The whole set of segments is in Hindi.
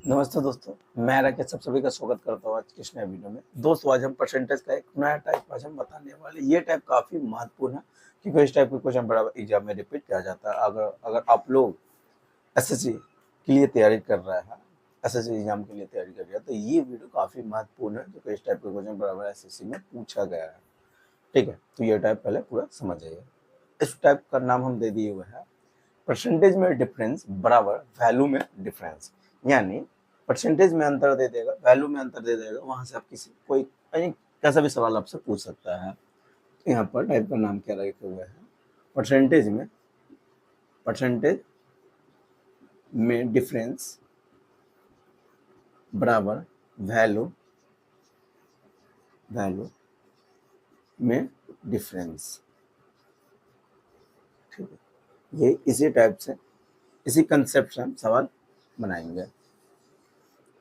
नमस्ते दोस्तों, मैं राकेश सब सभी का स्वागत करता हूँ आज की इस नए वीडियो में। दोस्तों आज हम परसेंटेज का एक नया टाइप आज हम बताने वाले। ये टाइप काफ़ी महत्वपूर्ण है क्योंकि इस टाइप के क्वेश्चन बराबर एग्जाम में रिपीट किया जाता है। अगर अगर आप लोग एसएससी के लिए तैयारी कर रहे हैं, एसएससी एग्जाम के लिए तैयारी कर रहे हैं, तो ये वीडियो काफ़ी महत्वपूर्ण है क्योंकि इस टाइप के क्वेश्चन बराबर एसएससी में पूछा गया है। ठीक है, तो ये टाइप पहले पूरा समझ जाइए। इस टाइप का नाम हम दे दिए हुए हैं परसेंटेज में डिफरेंस बराबर वैल्यू में डिफरेंस। यानी परसेंटेज में अंतर दे देगा, वैल्यू में अंतर दे देगा, वहां से आप किसी कोई कैसा भी सवाल आपसे पूछ सकता है। तो यहाँ पर टाइप का नाम क्या रखे हुए है, परसेंटेज में डिफरेंस बराबर वैल्यू में डिफरेंस। ठीक है, ये इसी टाइप से इसी कंसेप्ट से हम सवाल बनाएंगे।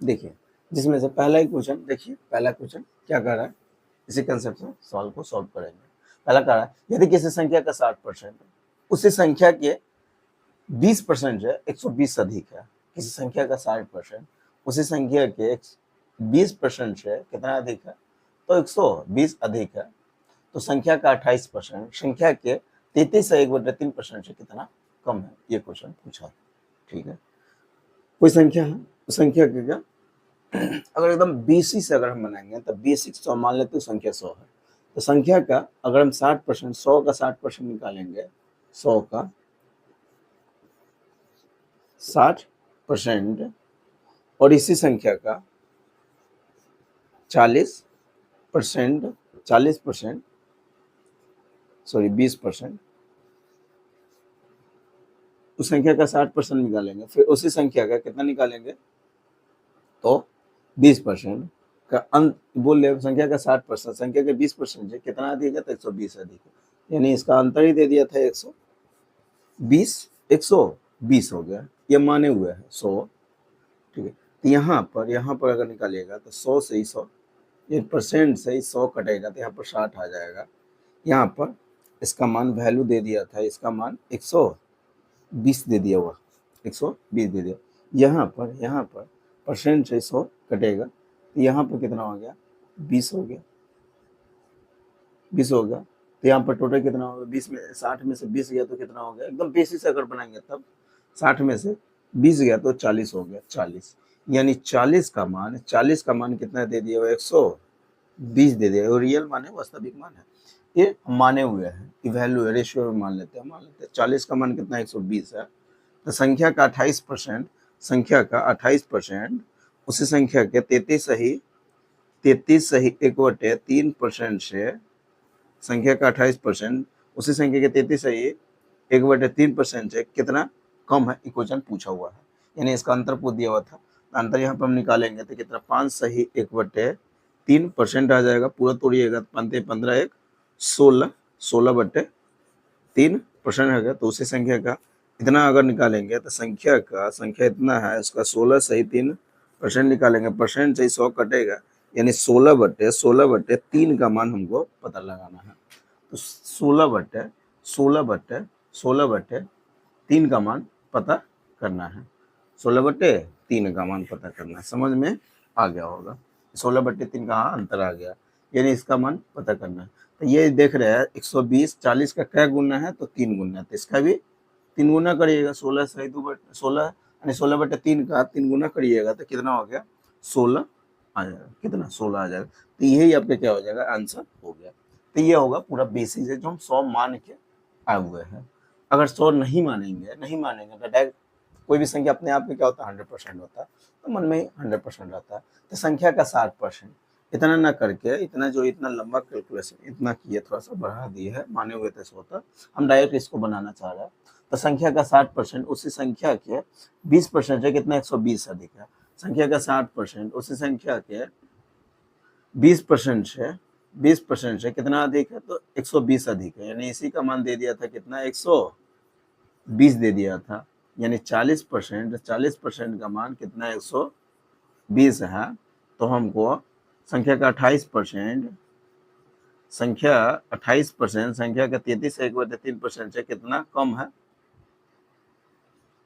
देखिए, जिसमें से पहला ही क्वेश्चन देखिए, पहला क्वेश्चन क्या कर रहा है, इसी कंसेप्ट से सवाल को सॉल्व करेंगे। पहला कह रहा है यदि किसी संख्या का 60% है, उसी संख्या के 20% है 120 से अधिक है। किसी संख्या का 60% उसी संख्या के 20% से कितना अधिक है, तो 120 अधिक है। तो संख्या का 28% संख्या के 33 से 1/3% से कितना कम है, ये क्वेश्चन पूछा। ठीक है, कोई संख्या है, संख्या के क्या अगर एकदम बेसिक से अगर हम बनाएंगे तो बेसिक 100 मान लेते हैं, संख्या 100 है। तो संख्या का अगर हम 60% 100 का 60% निकालेंगे, 100 का 60% और इसी संख्या का 40% 40% सॉरी 20%, उस संख्या का 60% निकालेंगे, फिर उसी संख्या का कितना निकालेंगे, तो 20% का अंत बोल रहे संख्या का 60%, संख्या के 20% है, कितना अधिक है, तो 120 अधिक है। यानी इसका अंतर ही दे दिया था 120 हो गया, ये माने हुए है 100। ठीक है, तो यहाँ पर अगर निकालिएगा तो 100 से ही 100, ये परसेंट से ही 100 कटेगा तो यहाँ पर 60 आ जाएगा। यहाँ पर इसका मान वैल्यू दे दिया था, इसका मान 120 दे दिया हुआ, 120 दे दिया। यहाँ पर परसेंट से 100 कटेगा तो यहाँ पर कितना हो गया, 20 हो गया, 20 हो गया। तो यहाँ पर टोटल कितना होगा, 20 में 60 में से 20 गया तो कितना हो गया, एकदम बेसिक से अगर बनाएंगे तब 60 में से 20 गया तो 40 हो गया, 40। यानी 40 का मान कितना दे दिया, 120 दे दिया। और रियल मान है, वास्तविक मान है, ये माने हुए हैं, वैल्यू है, रेशियो में मान लेते हैं 40 का मान कितना 120 है। तो संख्या का 28%, उसी संख्या के 33 सही 1/3% से, संख्या का 28% उसी संख्या के 33 सही 1/3% से कितना कम है, इक्वेशन पूछा हुआ है। यानी इसका अंतर पूछ दिया हुआ था, अंतर यहाँ पर हम निकालेंगे तो कितना 5 सही 1/3% आ जाएगा। पूरा तोड़िएगा 15 15 1 16 16/3% है। तो उसी संख्या का इतना अगर निकालेंगे तो संख्या इतना है, उसका 16 सही 3% निकालेंगे, परसेंट से 100 कटेगा, यानी 16/3 का मान हमको पता लगाना है। तो 16/3 का मान पता करना है, 16/3 का मान पता करना है। समझ में आ गया होगा, 16/3 का अंतर आ गया, यानी इसका मान पता करना है। तो ये देख रहे हैं 120 40 का क्या गुना है, तो 3 गुना, तो इसका भी 3 गुना करिएगा, 16 सही 16 यानी 16/3 का 3 गुना करिएगा तो कितना हो गया, 16 आ जाएगा, कितना 16 आ जाएगा। तो यही आपका क्या हो जाएगा, आंसर हो गया। तो ये होगा पूरा बेसिक है जो हम 100 मान के आए हुए हैं। अगर 100 नहीं मानेंगे तो डायरेक्ट कोई भी संख्या अपने आप में क्या होता है, 100% होता है, तो मन में ही 100% रहता है। तो संख्या का 60% इतना ना करके, इतना लंबा कैलकुलेशन इतना किए, थोड़ा सा बढ़ा दिए है, माने हुए थे 100 तक, हम डायरेक्ट इसको बनाना चाह रहे हैं। तो संख्या का 60% उसी संख्या के 20% से कितना 120 अधिक है। संख्या का 60% उसी संख्या के 20% से कितना अधिक है, तो 120 अधिक है। यानी इसी का मान दे दिया था कितना, 120 दे दिया था। यानी 40% का मान कितना 120 है। तो हमको संख्या का 28% संख्या का 33 से 1/3% से कितना कम है,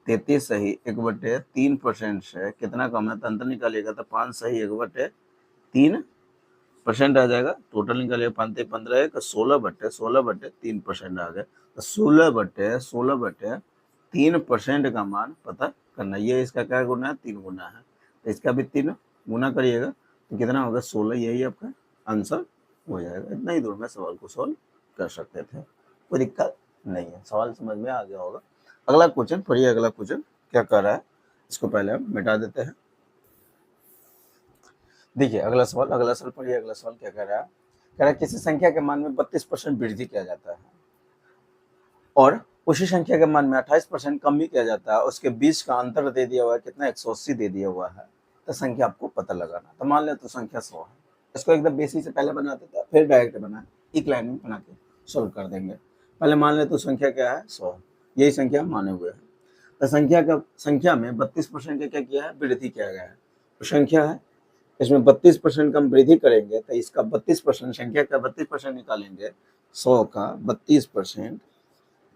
33 सही 1/3% से कितना कम है, तो अंतर निकालिएगा तो 5 सही 1/3% आ जाएगा। टोटल निकालिएगा 5 15 का 16/3% आ गया। तो 16/3% का मान पता करना। ये इसका क्या गुना है, 3 गुना है, तो इसका भी 3 गुना करिएगा तो कितना होगा 16। यही आपका आंसर हो जाएगा। इतना ही दूर में सवाल को सॉल्व कर सकते थे, कोई दिक्कत नहीं है। सवाल समझ में आ गया होगा। अगला क्वेश्चन पढ़िए। अगला क्वेश्चन क्या कर रहा है, इसको पहले हम मिटा देते हैं। देखिए अगला सवाल पढ़िए। अगला सवाल क्या कह रहा है, कह रहा है किसी संख्या के मान में 32% वृद्धि किया जाता है और उसी संख्या के मान में 28% कम भी किया जाता है। उसके बीच का अंतर दे दिया हुआ है कितना, 180 दे दिया हुआ है। तो संख्या आपको पता लगाना। तो मान ले तो संख्या 100 है। इसको एकदम बेसिक से पहले बना देता है, फिर डायरेक्ट बना एक लाइन में बना के सोल्व कर देंगे। पहले मान ले तो संख्या क्या है, 100। यही संख्या माने हुए है। तो संख्या में 32% का क्या किया है, वृद्धि किया गया है। तो संख्या है, इसमें 32% का हम वृद्धि करेंगे तो इसका 32%, संख्या का 32% निकालेंगे, 100 का 32%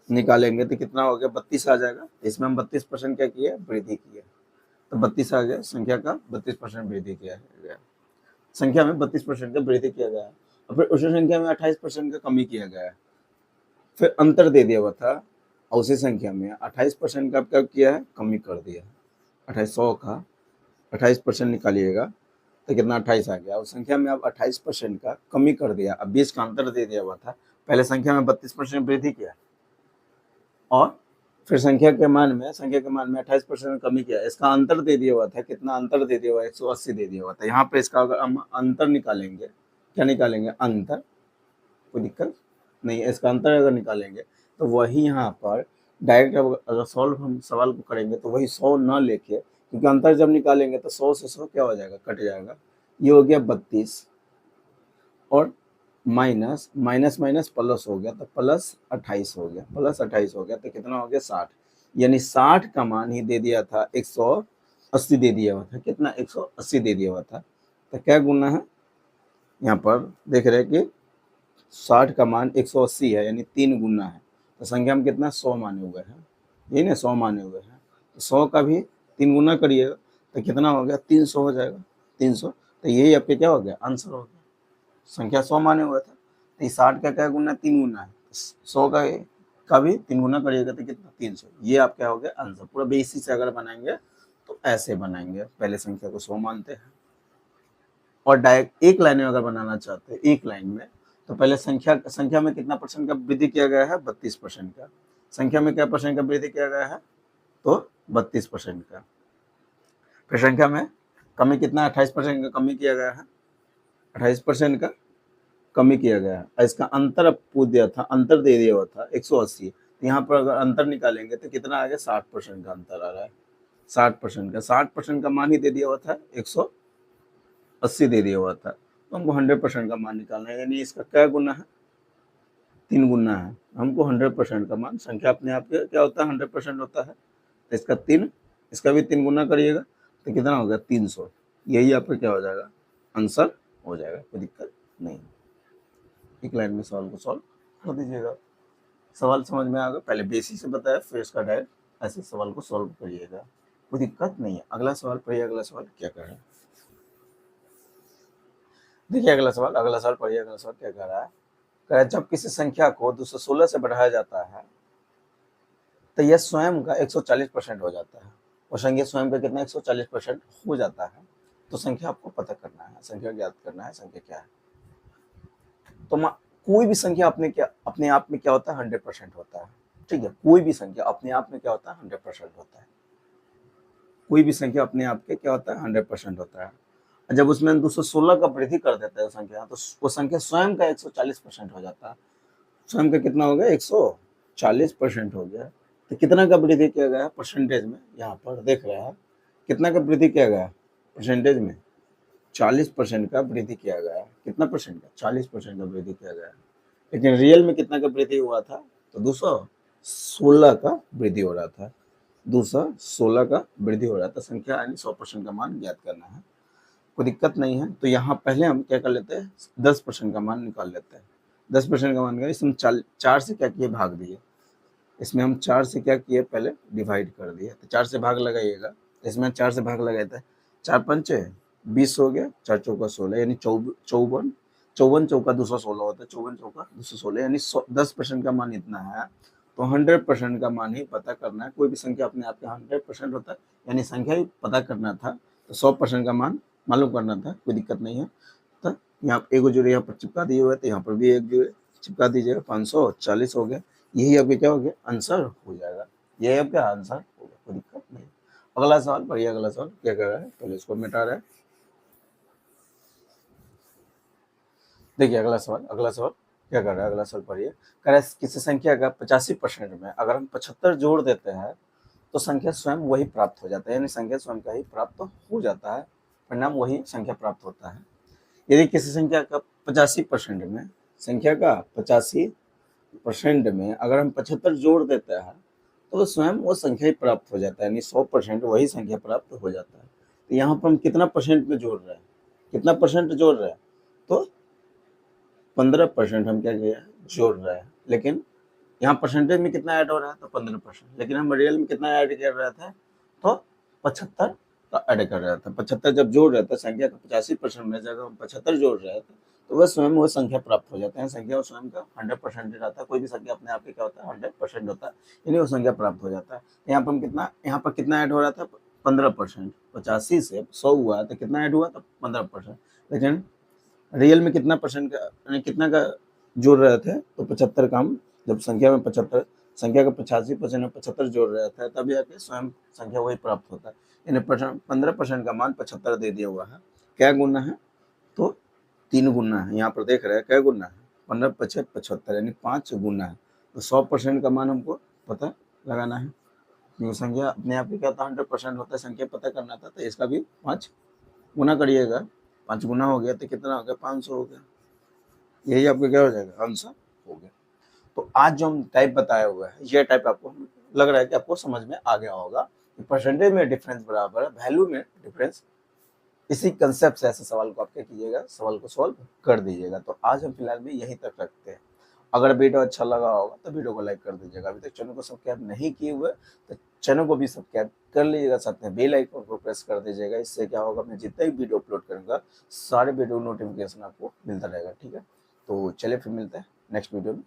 निकालेंगे तो कितना हो गया, 32 आ जाएगा। इसमें हम 32% क्या किया, वृद्धि किया, तो 32 आ गया। संख्या का 32% वृद्धि किया गया, संख्या में 32% का वृद्धि किया गया और फिर उसी संख्या में 28% का कमी किया गया है। फिर अंतर दे दिया हुआ था और उसी संख्या में 28% का क्या किया है, कमी कर दिया। 2800 का 28% निकालिएगा तो कितना, 28 आ गया। उस संख्या में अब 28% का कमी कर दिया। अब 20 का अंतर दे दिया हुआ था। पहले संख्या में 32% वृद्धि किया और फिर संख्या के मान में 28% कमी किया। इसका अंतर दे दिया हुआ था, कितना अंतर दे दिया हुआ, 180 दे दिया हुआ था। यहाँ पे इसका अगर हम अंतर निकालेंगे, क्या निकालेंगे, अंतर, कोई दिक्कत नहीं है। इसका अंतर अगर निकालेंगे तो वही यहाँ पर डायरेक्ट अगर सॉल्व हम सवाल को करेंगे तो वही 100 न लेके, क्योंकि अंतर जब निकालेंगे तो 100 से 100 क्या हो जाएगा, कट जाएगा। ये हो गया 32 और माइनस माइनस माइनस प्लस हो गया तो प्लस 28 हो गया, प्लस 28 हो गया तो कितना हो गया, 60। यानी 60 का मान ही दे दिया था, 180 दे दिया हुआ था। कितना, 180 दे दिया हुआ था। तो क्या गुना है, यहाँ पर देख रहे हैं कि 60 का मान 180 है, यानी 3 गुना है। तो संख्या में कितना, 100 माने हुए हैं, यही ना 100 माने हुए हैं। तो 100 का भी 3 गुना करिएगा तो कितना हो गया, 300 हो जाएगा, 300। तो यही आपके क्या हो गया, आंसर हो गया। संख्या 100 माने हुआ था तो 60 का क्या गुना, 3 गुना है। 100 का भी 3 गुना करिएगा तो कितना, 300। ये आप क्या हो गया, आंसर। पूरा बेसिक से अगर बनाएंगे तो ऐसे बनाएंगे। पहले संख्या को 100 मानते हैं और डायरेक्ट एक लाइन में अगर बनाना चाहते हैं, एक लाइन में, तो पहले संख्या में कितना परसेंट का वृद्धि किया गया है, 32% का। संख्या में क्या परसेंट का वृद्धि किया गया है, तो 32% का। फिर संख्या में कमी कितना, 28% का कमी किया गया है, 28% का कमी किया गया है। इसका अंतर पूछ दिया था, अंतर दे दिया हुआ था 180। तो यहाँ पर अगर अंतर निकालेंगे तो कितना आ गया, 60% का अंतर आ रहा है। 60% का 60% का मान ही दे दिया हुआ था, 180 दे दिया हुआ था। तो हमको 100% का मान निकालना है, यानी इसका क्या गुना है, 3 गुना है। हमको 100% का मान, संख्या अपने आप क्या होता है, 100% होता है। तो इसका 3, इसका भी 3 गुना करिएगा तो कितना होगा, 300। यही आपका क्या हो जाएगा, आंसर हो जाएगा, कोई दिक्कत नहीं। एक लाइन में सवाल को सॉल्व कर दीजिएगा। सवाल समझ में आ गया, पहले बेसिक से बताया, फिर इसका डायरेक्ट ऐसे सवाल को सॉल्व करिएगा, कोई दिक्कत नहीं है। अगला सवाल पढ़िए। अगला सवाल क्या कर रहा है, देखिए अगला सवाल पढ़िए। अगला सवाल क्या कर रहा है, कह रहा है जब किसी संख्या को 216 से बढ़ाया जाता है तो यह स्वयं का 140% हो जाता है। और संख्या स्वयं का कितना, 140% हो जाता है। तो संख्या आपको पता करना है, संख्या ज्ञात करना है, संख्या क्या है। तो कोई भी संख्या अपने आप में क्या होता है, 100% होता है। ठीक है, कोई भी संख्या अपने आप में क्या होता है, 100% होता है। कोई भी संख्या अपने आप के क्या होता है, 100% होता है। जब उसमें 216 का वृद्धि कर देता है संख्या, तो वो संख्या स्वयं का 140% हो जाता है। स्वयं का कितना हो गया, 140% हो गया। तो कितना का वृद्धि किया गया परसेंटेज में, यहाँ पर देख रहे हैं कितना का वृद्धि किया गया परसेंटेज में, 40% का वृद्धि किया गया। कितना परसेंट का, 40% का वृद्धि किया गया। लेकिन रियल में कितना का वृद्धि हुआ था, तो 216 का वृद्धि हो रहा था, 216 का वृद्धि हो रहा था। संख्या यानी 100% का मान ज्ञात करना है, कोई दिक्कत नहीं है। तो यहाँ पहले हम क्या कर लेते हैं, 10% का मान निकाल लेते हैं। 10% का मान इसमें 4 से क्या किए, भाग दिए। इसमें हम 4 से क्या किए, पहले डिवाइड कर दिए, तो 4 से भाग लगाइएगा, इसमें 4 से भाग लगाए थे, 4 पंचे 20 हो गया, 4 चौका 16, यानी 54 54 चौका 216 होता है, 54 चौका 216, यानी 10% का मान इतना है। तो 100% का मान ही पता करना है। कोई भी संख्या अपने आप का 100% होता है, यानी संख्या ही पता करना था, तो 100% का मान मालूम करना था, कोई दिक्कत नहीं है। तो यहाँ एक जोड़े यहाँ पर चिपका दिए हुए, तो यहाँ पर भी एक जोड़े चिपका दीजिएगा, 540 हो गया। यही आपके क्या हो गया, आंसर हो जाएगा, यही आपका आंसर होगा, कोई दिक्कत नहीं। अगला सवाल पढ़िए, अगला सवाल क्या कर रहा है, पहले इसको मिटा रहा है। देखिए अगला सवाल क्या कर रहा है, अगला सवाल पढ़िए। कह रहा है किसी संख्या का 85% में अगर हम 75 जोड़ देते हैं तो संख्या स्वयं वही प्राप्त हो जाता है, यानी संख्या स्वयं का ही प्राप्त हो जाता है, परिणाम वही संख्या प्राप्त होता है। यदि किसी संख्या का 85% में, संख्या का 85% में अगर हम 75 जोड़ देते हैं तो स्वयं वो संख्या ही प्राप्त हो जाता है, यानी 100% वही संख्या प्राप्त हो जाता है। तो यहाँ पर हम कितना परसेंट में जोड़ रहे हैं, कितना परसेंट जोड़ रहे हैं, तो 15% हम क्या किया जोड़ रहे हैं, लेकिन यहाँ परसेंटेज में कितना ऐड हो रहा है, तो 15%, लेकिन हम रियल में कितना ऐड कर रहे थे, तो 75 का ऐड कर रहे थे। 75 जब जोड़ रहे थे संख्या का 85% में, जब हम 75 जोड़ रहे थे तो वह स्वयं वो संख्या प्राप्त हो जाते हैं। संख्या वो स्वयं का 100% रहता है, कोई भी संख्या अपने आप ही क्या होता है 100% होता है, यानी वो संख्या प्राप्त हो जाता है। यहाँ पर हम कितना, यहाँ पर कितना ऐड हो रहा था, 15%, 85 से 100 हुआ तो कितना ऐड हुआ, तो 15%, लेकिन रियल में कितना परसेंट का, यानी कितना का जोड़ रहे थे, तो 75 का हम जब संख्या में 75, संख्या का 85% में 75 जोड़ रहे थे, तब जाके स्वयं संख्या वही प्राप्त होता है, यानी 15% का मान 75 दे दिया हुआ है। क्या गुना है, तो 3 गुना है, यहाँ पर देख रहे हैं क्या गुना है, 15 पचे 75, यानी 5 गुना है। तो 100% का मान हमको पता लगाना है, क्योंकि संख्या अपने आप ही क्या होता है 100% होता है, संख्या पता करना था, तो इसका भी 5 गुना करिएगा, 5 गुना हो गया तो कितना हो गया, 500 हो गया, यही आपका क्या हो जाएगा, आंसर हो गया। तो आज जो हम टाइप बताया हुआ है, ये टाइप आपको लग रहा है कि आपको समझ में आ गया होगा, परसेंटेज में डिफरेंस बराबर है वैल्यू में डिफरेंस। इसी कंसेप्ट से ऐसे सवाल को आप क्या कीजिएगा, सवाल को सॉल्व कर दीजिएगा। तो आज हम फिलहाल में यहीं तक रखते हैं। अगर वीडियो अच्छा लगा होगा तो वीडियो को लाइक कर दीजिएगा, अभी तक चैनल को सब्सक्राइब नहीं किए हुए तो चैनल को भी सब्सक्राइब कर लीजिएगा, साथ में बेल आइकन को प्रेस कर दीजिएगा। इससे क्या होगा, मैं जितना भी वीडियो अपलोड करूँगा सारे वीडियो नोटिफिकेशन आपको मिलता रहेगा, ठीक है। तो चलिए फिर मिलते हैं नेक्स्ट वीडियो में।